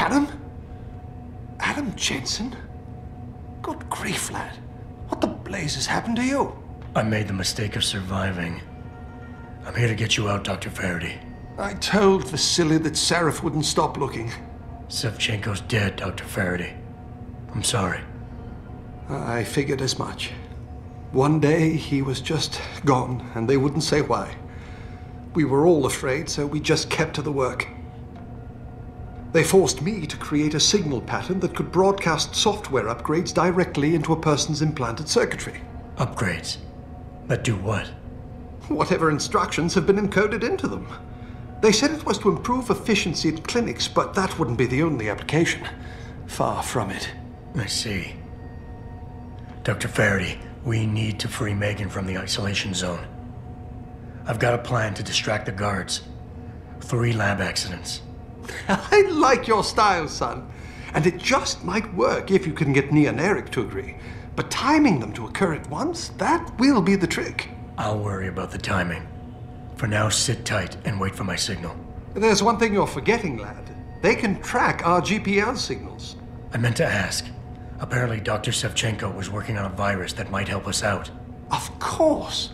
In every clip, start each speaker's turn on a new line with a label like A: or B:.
A: Adam? Adam Jensen? Good grief, lad. What the blazes happened to you?
B: I made the mistake of surviving. I'm here to get you out, Dr. Faraday.
A: I told Vasily that Seraph wouldn't stop looking.
B: Sevchenko's dead, Dr. Faraday. I'm sorry.
A: I figured as much. One day he was just gone, and they wouldn't say why. We were all afraid, so we just kept to the work. They forced me to create a signal pattern that could broadcast software upgrades directly into a person's implanted circuitry.
B: Upgrades? That do what?
A: Whatever instructions have been encoded into them. They said it was to improve efficiency at clinics, but that wouldn't be the only application. Far from it.
B: I see. Dr. Faraday, we need to free Megan from the isolation zone. I've got a plan to distract the guards. 3 lab accidents.
A: I like your style, son. And it just might work if you can get Nia and Eric to agree. But timing them to occur at once, that will be the trick.
B: I'll worry about the timing. For now, sit tight and wait for my signal.
A: There's one thing you're forgetting, lad. They can track our GPL signals.
B: I meant to ask. Apparently, Dr. Sevchenko was working on a virus that might help us out.
A: Of course.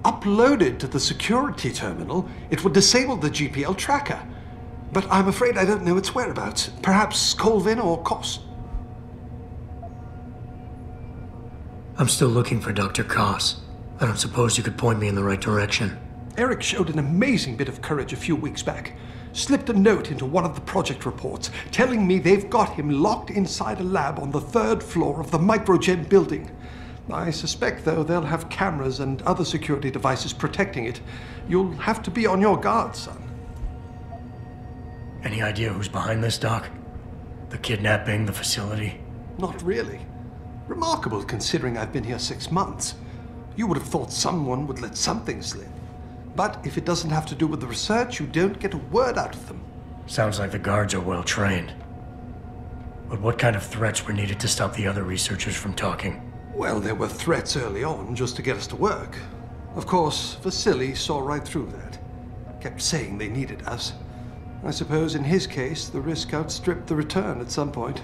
A: Uploaded to the security terminal, it would disable the GPL tracker. But I'm afraid I don't know its whereabouts. Perhaps Colvin or Kos.
B: I'm still looking for Dr. Kos. I don't suppose you could point me in the right direction.
A: Eric showed an amazing bit of courage a few weeks back. Slipped a note into one of the project reports, telling me they've got him locked inside a lab on the 3rd floor of the Microgen building. I suspect, though, they'll have cameras and other security devices protecting it. You'll have to be on your guard, son.
B: Any idea who's behind this, Doc? The kidnapping, the facility?
A: Not really. Remarkable considering I've been here 6 months. You would have thought someone would let something slip. But if it doesn't have to do with the research, you don't get a word out of them.
B: Sounds like the guards are well trained. But what kind of threats were needed to stop the other researchers from talking?
A: Well, there were threats early on just to get us to work. Of course, Vasily saw right through that. Kept saying they needed us. I suppose in his case, the risk outstripped the return at some point.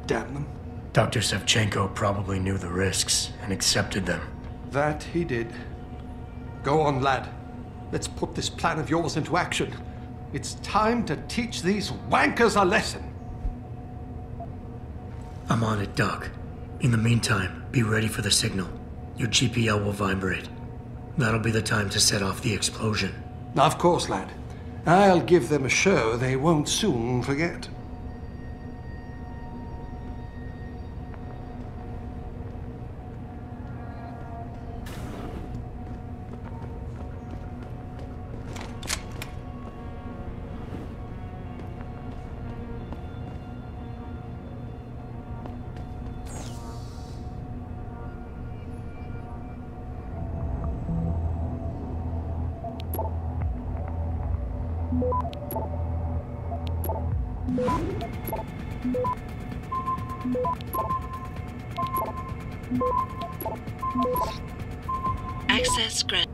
A: Damn them.
B: Dr. Sevchenko probably knew the risks and accepted them.
A: That he did. Go on, lad. Let's put this plan of yours into action. It's time to teach these wankers a lesson.
B: I'm on it, Doc. In the meantime, be ready for the signal. Your GPL will vibrate. That'll be the time to set off the explosion.
A: Of course, lad. I'll give them a show they won't soon forget.
C: Access granted.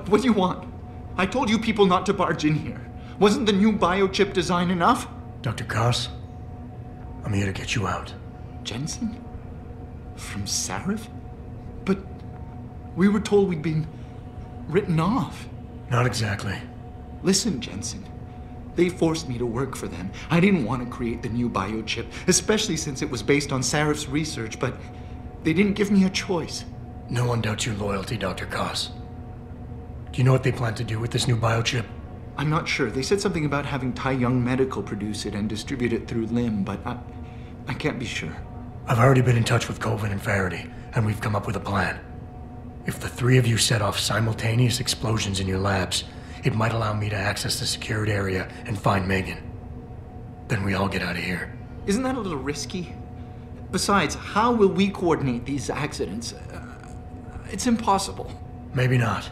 C: What do you want? I told you people not to barge in here. Wasn't the new biochip design enough?
B: Dr. Koss, I'm here to get you out.
C: Jensen? From Sarif? But we were told we'd been written off.
B: Not exactly.
C: Listen, Jensen. They forced me to work for them. I didn't want to create the new biochip, especially since it was based on Sarif's research, but they didn't give me a choice.
B: No one doubts your loyalty, Dr. Koss. Do you know what they plan to do with this new biochip?
C: I'm not sure. They said something about having Tai Young Medical produce it and distribute it through Lim, but I can't be sure.
B: I've already been in touch with Colvin and Faraday, and we've come up with a plan. If the three of you set off simultaneous explosions in your labs, it might allow me to access the secured area and find Megan. Then we all get out of here.
C: Isn't that a little risky? Besides, how will we coordinate these accidents? It's impossible.
B: Maybe not.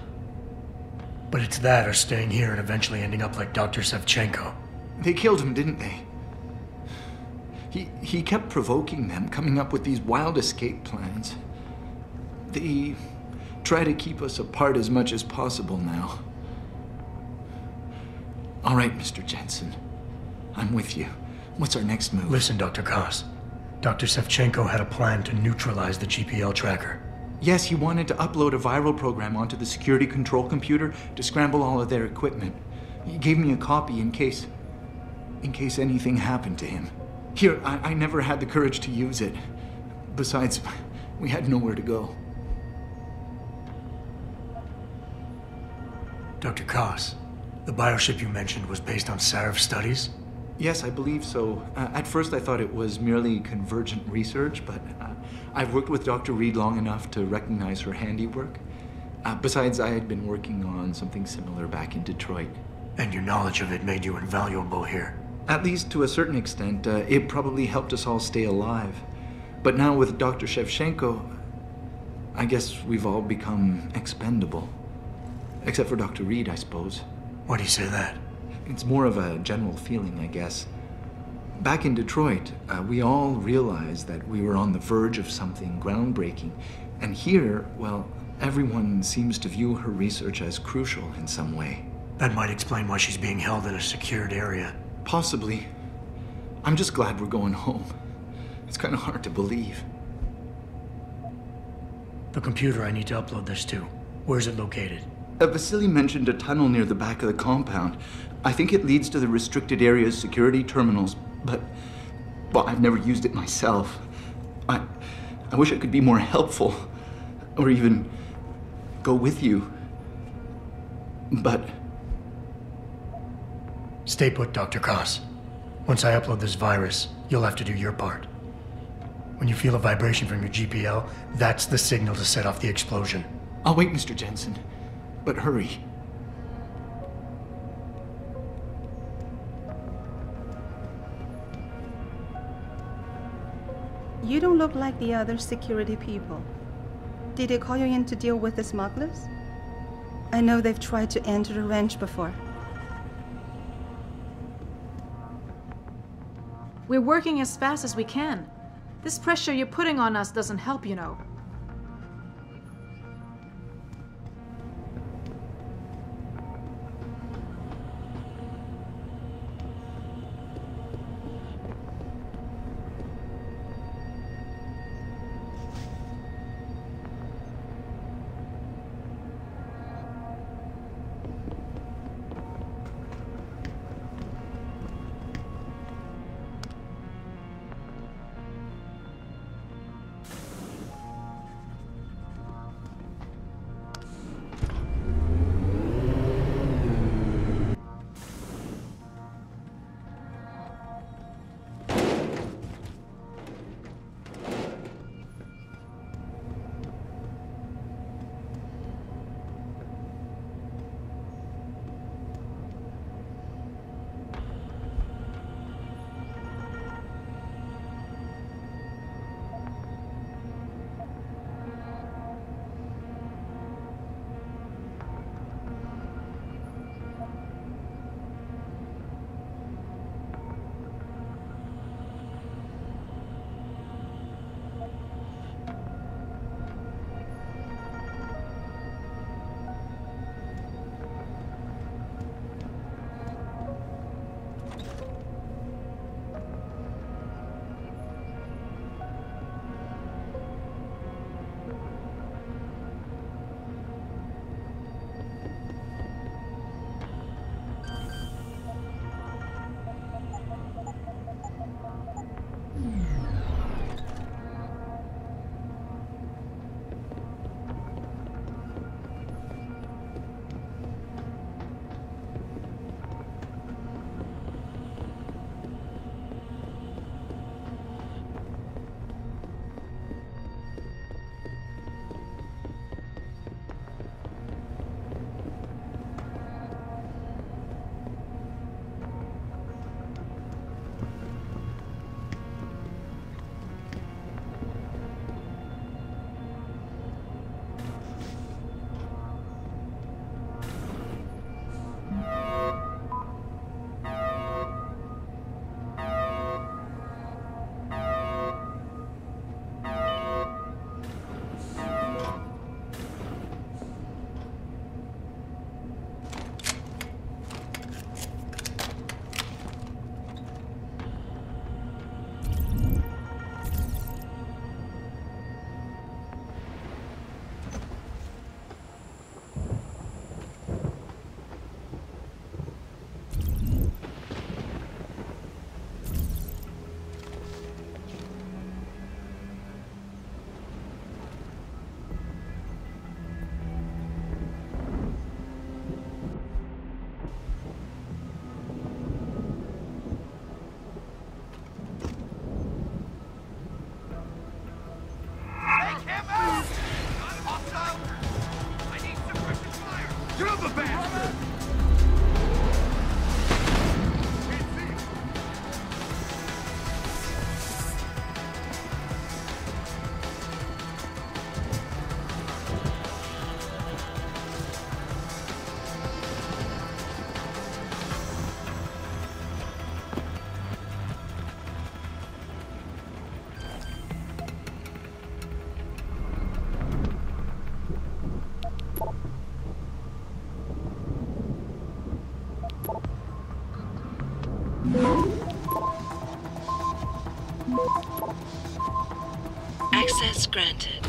B: But it's that or staying here and eventually ending up like Dr. Sevchenko.
C: They killed him, didn't they? He kept provoking them, coming up with these wild escape plans. They try to keep us apart as much as possible now. All right, Mr. Jensen. I'm with you. What's our next move?
B: Listen, Dr. Koss. Dr. Sevchenko had a plan to neutralize the GPL tracker.
C: Yes, he wanted to upload a viral program onto the security control computer to scramble all of their equipment. He gave me a copy in case anything happened to him. Here, I never had the courage to use it. Besides, we had nowhere to go.
B: Dr. Koss, the biochip you mentioned was based on Sarif's studies?
C: Yes, I believe so. At first I thought it was merely convergent research, but I've worked with Dr. Reed long enough to recognize her handiwork. Besides, I had been working on something similar back in Detroit.
B: And your knowledge of it made you invaluable here.
C: At least to a certain extent, it probably helped us all stay alive. But now with Dr. Shevchenko, I guess we've all become expendable. Except for Dr. Reed, I suppose.
B: Why do you say that?
C: It's more of a general feeling, I guess. Back in Detroit, we all realized that we were on the verge of something groundbreaking. And here, well, Everyone seems to view her research as crucial in some way.
B: That might explain why she's being held in a secured area.
C: Possibly. I'm just glad we're going home. It's kind of hard to believe.
B: The computer I need to upload this to, where's it located?
C: Vasily mentioned a tunnel near the back of the compound. I think it leads to the restricted area's security terminals, but... well, I've never used it myself. I wish I could be more helpful, or even go with you. But...
B: Stay put, Dr. Koss. Once I upload this virus, you'll have to do your part. When you feel a vibration from your GPL, that's the signal to set off the explosion.
C: I'll wait, Mr. Jensen. But hurry.
D: You don't look like the other security people. Did they call you in to deal with the smugglers? I know they've tried to enter the ranch before.
E: We're working as fast as we can. This pressure you're putting on us doesn't help, you know.
F: granted.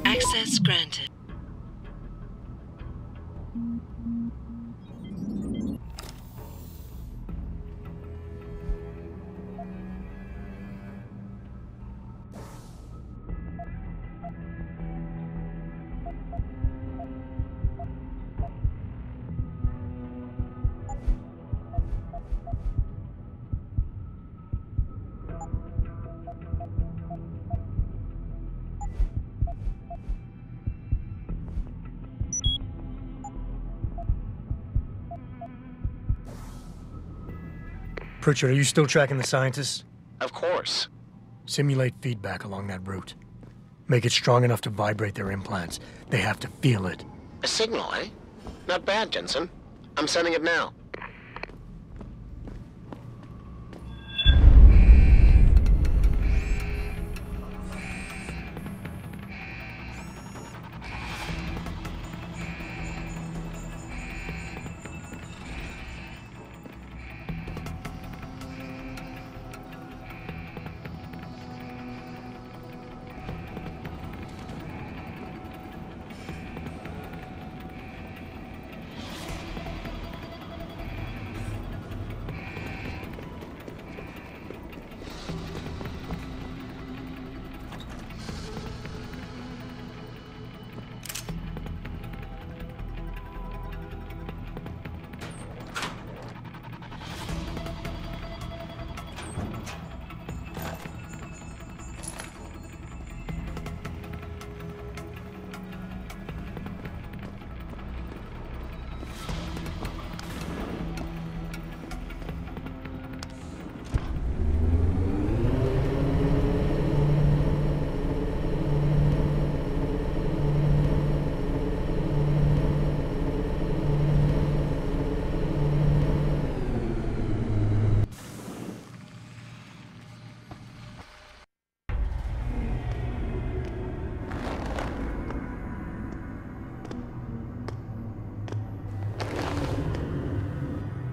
F: Access granted.
B: Pritchard, are you still tracking the scientists?
G: Of course.
B: Simulate feedback along that route. Make it strong enough to vibrate their implants. They have to feel it.
G: A signal, eh? Not bad, Jensen. I'm sending it now.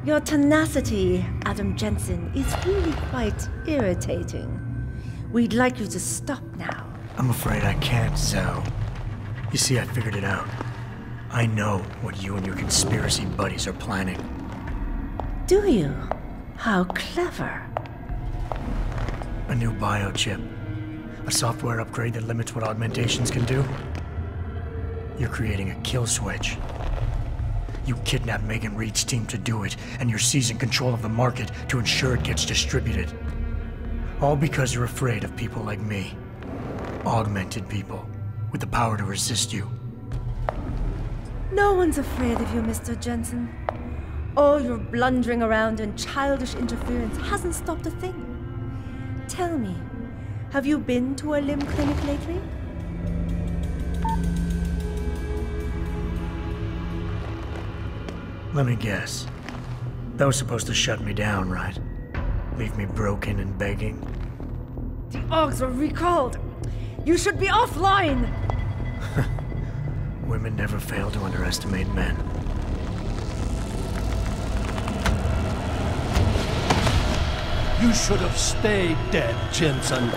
H: Your tenacity, Adam Jensen, is really quite irritating. We'd like you to stop now.
B: I'm afraid I can't, Zhao. You see, I figured it out. I know what you and your conspiracy buddies are planning.
H: Do you? How clever.
B: A new biochip. A software upgrade that limits what augmentations can do. You're creating a kill switch. You kidnapped Megan Reed's team to do it, and you're seizing control of the market to ensure it gets distributed. All because you're afraid of people like me. Augmented people. with the power to resist you.
H: No one's afraid of you, Mr. Jensen. All your blundering around and childish interference hasn't stopped a thing. Tell me, have you been to a limb clinic lately?
B: Let me guess. That was supposed to shut me down, right? Leave me broken and begging?
H: The Augs were recalled. You should be offline!
B: Women never fail to underestimate men.
F: You should have stayed dead, Jensen.